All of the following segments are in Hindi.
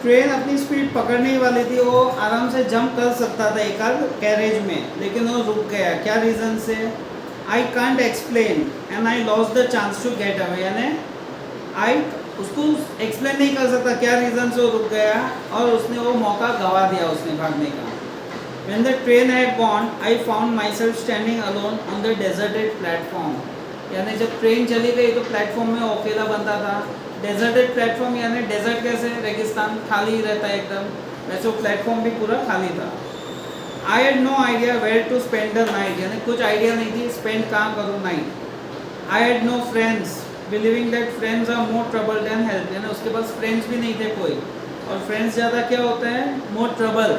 ट्रेन अपनी स्पीड पकड़ने ही वाली थी, वो आराम से जंप कर सकता था एक आध कैरेज में, लेकिन वो रुक गया। क्या रीज़न से? I can't explain and I lost the chance to get away. यानी आई उसको एक्सप्लेन नहीं कर सकता क्या रीज़न से वो रुक गया, और उसने वो मौका गंवा दिया उसने भागने का। When the train had gone, I found myself standing alone on the deserted platform. यानी जब ट्रेन चली गई तो प्लेटफॉर्म में अकेला बनता था। डेजर्टेड प्लेटफॉर्म यानी डेजर्ट कैसे? रेगिस्तान खाली रहता है एकदम, वैसे वो प्लेटफॉर्म भी पूरा खाली था। I had no idea where to spend the night, यानी कुछ आइडिया नहीं थी स्पेंड कहाँ करूँ night. I had no friends, believing that friends are more trouble than help, यानी उसके पास फ्रेंड्स भी नहीं थे कोई, और फ्रेंड्स ज़्यादा क्या होते हैं? More trouble.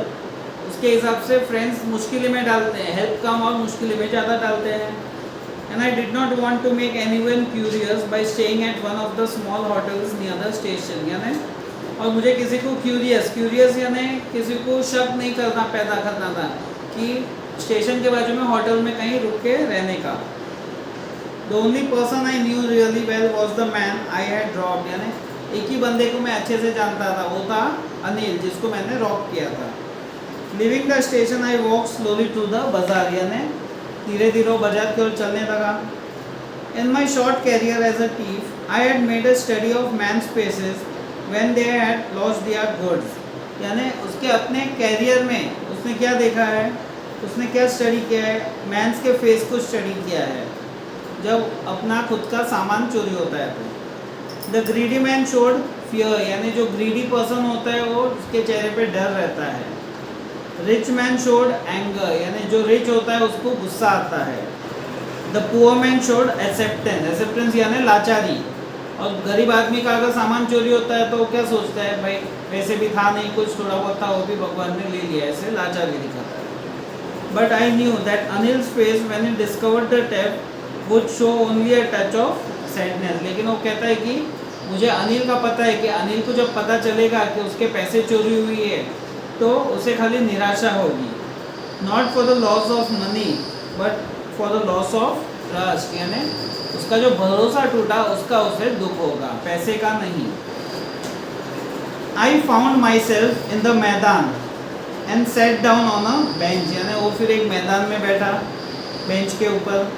उसके हिसाब से फ्रेंड्स मुश्किल में डालते हैं, हेल्प कम और मुश्किल में ज़्यादा डालते हैं। And I did not want to make anyone curious by staying at one of the small hotels near the station, यानी और मुझे किसी को क्यूरियस यानी किसी को शक नहीं करना पैदा करना था कि स्टेशन के बाजू में होटल में कहीं रुक के रहने का। The only person I knew really well was the man I had dropped, यानी एक ही बंदे को मैं अच्छे से जानता था, वो था अनिल, जिसको मैंने रॉप किया था। Leaving the station I walk slowly to the bazaar, यानी धीरे धीरे वो बाजार की ओर चलने लगा। In my short career as a thief I had made a study of men's faces when they had lost their goods, यानी उसके अपने कैरियर में उसने क्या देखा है, उसने क्या स्टडी किया है? मैंस के फेस को स्टडी किया है जब अपना खुद का सामान चोरी होता है तो। The greedy man showed fear, यानी जो ग्रीडी पर्सन होता है वो उसके चेहरे पे डर रहता है। रिच मैन शोड एंगर, यानी जो रिच होता है उसको गुस्सा आता है। The poor man showed acceptance यानी लाचारी, और गरीब आदमी का अगर सामान चोरी होता है तो वो क्या सोचता है, भाई वैसे भी था नहीं कुछ, थोड़ा बहुत था वो भी भगवान ने ले लिया, ऐसे लाचारी दिखाता है। But I knew that Anil's face when he discovered the theft would show only a touch of sadness, लेकिन वो कहता है कि मुझे अनिल का पता है कि अनिल को जब पता चलेगा कि उसके पैसे चोरी हुई है तो उसे खाली निराशा होगी। Not for the loss of money but for the loss of trust, यानी उसका जो भरोसा टूटा उसका उसे दुख होगा, पैसे का नहीं। I found myself in the maidan and sat down on a bench, यानी वो फिर एक मैदान में बैठा बेंच के ऊपर।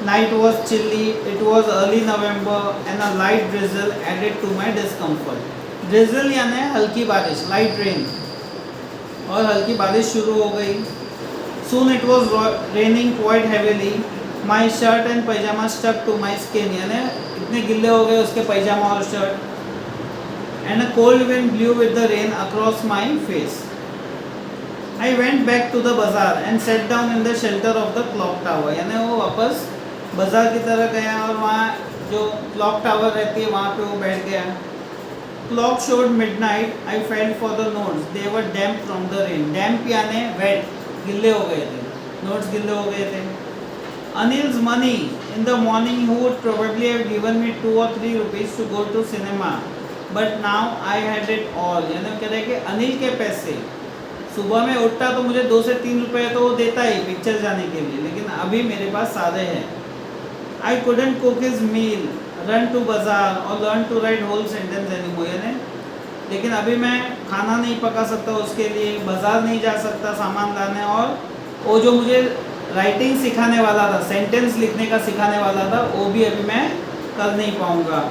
Night was chilly, it was early November and a light drizzle added to my discomfort. Drizzle यानी हल्की बारिश, लाइट रेन, और हल्की बारिश शुरू हो गई। Soon it was raining quite heavily, my shirt and pyjama stuck to my skin, यानी इतने गिल्ले हो गए उसके पैजामा और शर्ट। And a cold wind blew with the rain across my face. I went back to the bazaar and sat down in the shelter of the clock tower, यानी वो वापस बाजार की तरह गया और वहाँ जो क्लॉक टावर रहती है वहाँ पे वो बैठ गया। Clock showed midnight, I felt for the notes, they were damp from the rain. Damp यानी वेट, गिल्ले हो गए थे, नोट्स गिल्ले हो गए थे। Anil's money in the morning who would probably have given me 2 or 3 rupees to go to cinema, but now I had it all, यानी कह रहे हैं कि अनिल के पैसे सुबह में उठता तो मुझे 2 से 3 रुपये तो वो देता ही पिक्चर जाने के लिए, लेकिन अभी मेरे पास सादे हैं। I couldn't cook his meal, run to bazaar और learn to write whole sentence anymore, यानी लेकिन अभी मैं खाना नहीं पका सकता उसके लिए, बाजार नहीं जा सकता सामान लाने, और वो जो मुझे राइटिंग सिखाने वाला था, सेंटेंस लिखने का सिखाने वाला था, वो भी अभी मैं कर नहीं पाऊँगा।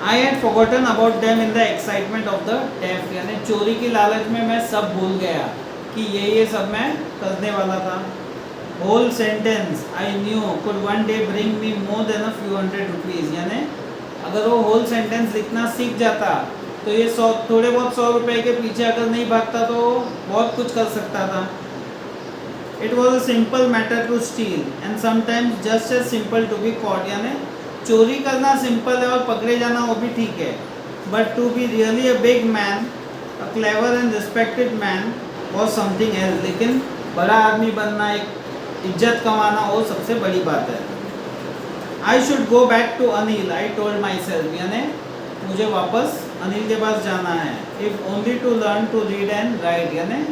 I had forgotten about them in the excitement of the theft, यानी चोरी की लालच में मैं सब भूल गया कि ये सब मैं करने वाला था। Whole sentence I knew could one day bring me more than a few hundred rupees, यानी अगर वो होल सेंटेंस लिखना सीख जाता तो ये थोड़े बहुत 100 रुपये के पीछे अगर नहीं भागता तो बहुत कुछ कर सकता था। It was a simple matter to steal and sometimes just as simple to be caught, यानी चोरी करना सिंपल है और पकड़े जाना वो भी ठीक है, but to be really a big man, a clever and respected man was something else, लेकिन बड़ा आदमी बनना, एक इज्जत कमाना वो सबसे बड़ी बात है। I should go back to Anil, I told myself, यानी मुझे वापस अनिल के पास जाना है। If only to learn to read and write, यानी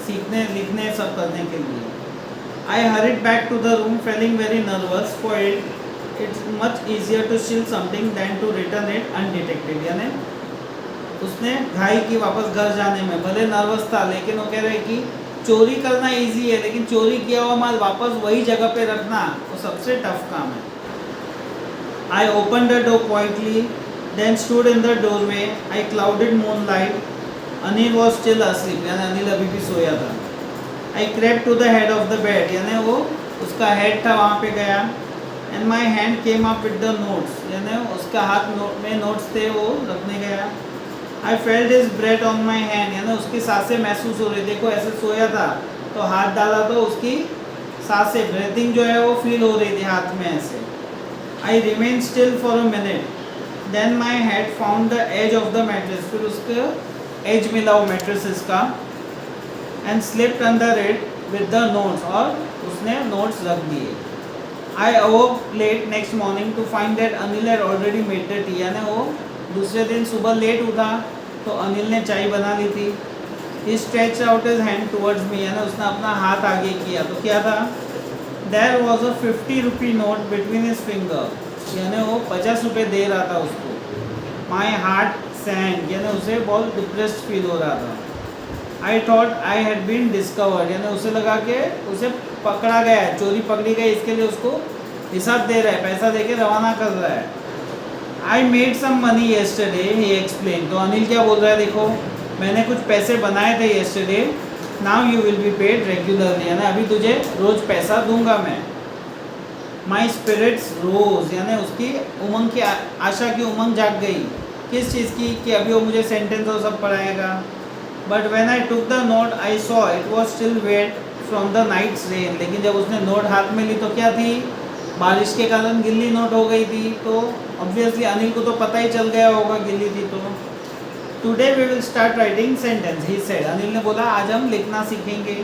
सीखने लिखने सब करने के लिए। I hurried back to the room feeling very nervous for it's much easier to steal something than to return it undetected, यानी उसने घाई की वापस घर जाने में, भले नर्वस था लेकिन वो कह रहे कि चोरी करना इजी है लेकिन चोरी किया हुआ माल वापस वही जगह पे रखना वो सबसे टफ काम है। I open the door quietly then stood in the doorway I clouded moonlight Anil was still asleep, यानी अनिल अभी भी सोया था। I crept to the head of the bed, यानी वो उसका हेड था वहाँ पे गया। And my hand came up with the notes, यानी उसका हाथ में नोट्स थे वो रखने गया। I felt his breath on my hand, यानी उसकी सांसें महसूस हो रही, देखो ऐसे सोया था तो हाथ डाला तो उसकी सांसें ब्रीथिंग जो है वो फील हो रही थी हाथ में ऐसे। I remain still for a minute then my head found the edge of the mattress, फिर उसका एज मिला वो मैट्रेसेस का। And slipped under it with the notes, और उसने नोट्स रख दिए। I awoke late next morning to find that Anil had already made the tea, यानी वो दूसरे दिन सुबह लेट उठा तो अनिल ने चाय बना ली थी। He stretch out his hand towards me, यानी उसने अपना हाथ आगे किया तो क्या था, there was a 50 rupee note between his finger, यानी वो 50 रुपये दे रहा था उसको। माई हार्ट सैंक, यानी उसे बहुत डिप्रेस्ड फील हो रहा था। I thought I had been discovered, यानी उसे लगा कि उसे पकड़ा गया है, चोरी पकड़ी गई, इसके लिए उसको हिसाब दे रहा है, पैसा दे के रवाना कर रहा है। I made some money yesterday, he explain, तो अनिल क्या बोल रहा है, देखो मैंने कुछ पैसे बनाए थे yesterday, now you will be paid regularly, यानी अभी तुझे रोज पैसा दूंगा मैं। माई स्पिरिट्स रोज, यानी उसकी उमंग की आशा की उमंग जाग गई, किस चीज़ की, कि अभी वो मुझे सेंटेंस और सब पढ़ाएगा। But when I took the note I saw it was still wet from the night's rain, लेकिन जब उसने नोट हाथ में ली तो क्या थी, बारिश के कारण गिल्ली नोट हो गई थी, तो ऑब्वियसली अनिल को तो पता ही चल गया होगा गिल्ली थी तो। Today we will start writing sentence, he said, Anil ने बोला आज हम लिखना सीखेंगे।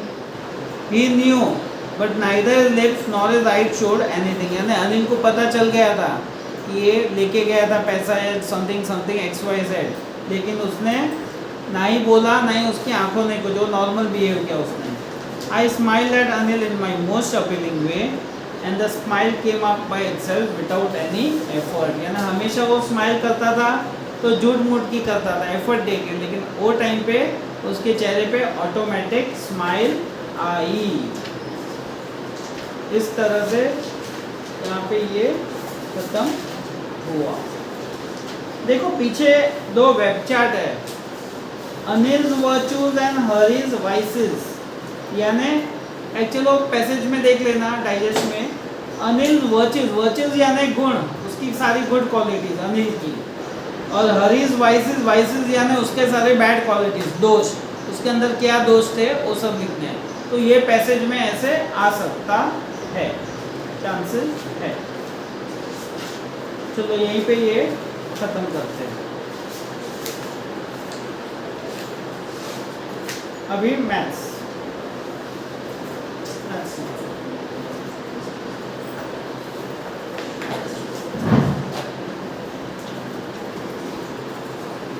He knew but neither his lips nor his eyes showed anything, यानी अनिल को पता चल गया था कि ये लेके गया था पैसा है समथिंग समथिंग XYZ, लेकिन उसने ना ही बोला ना ही उसकी आंखों ने कुछ, जो नॉर्मल बिहेव किया उसने। I smiled at Anil in my most appealing way and the smile came up by itself without any effort, यानी हमेशा वो स्माइल करता था तो झूठ मूठ की करता था एफर्ट दे के, लेकिन वो टाइम पे उसके चेहरे पे ऑटोमेटिक स्माइल आई। इस तरह से यहाँ पे ये खत्म हुआ। देखो पीछे दो वेब चार्ट है, Anil's virtues and Hari's vices, यानी एक्चुअल पैसेज में देख लेना डाइजेस्ट में, अनिल वर्चूज, वर्चूज यानी गुण, उसकी सारी गुड क्वालिटीज अनिल की, और हरीज वाइसेस, वाइसेस यानी उसके सारे बैड क्वालिटीज, दोष, उसके अंदर क्या दोष थे वो सब लिखने हैं। तो ये पैसेज में ऐसे आ सकता है, चांसेस है। चलो यहीं पे ये खत्म करते हैं। अभी मैथ्स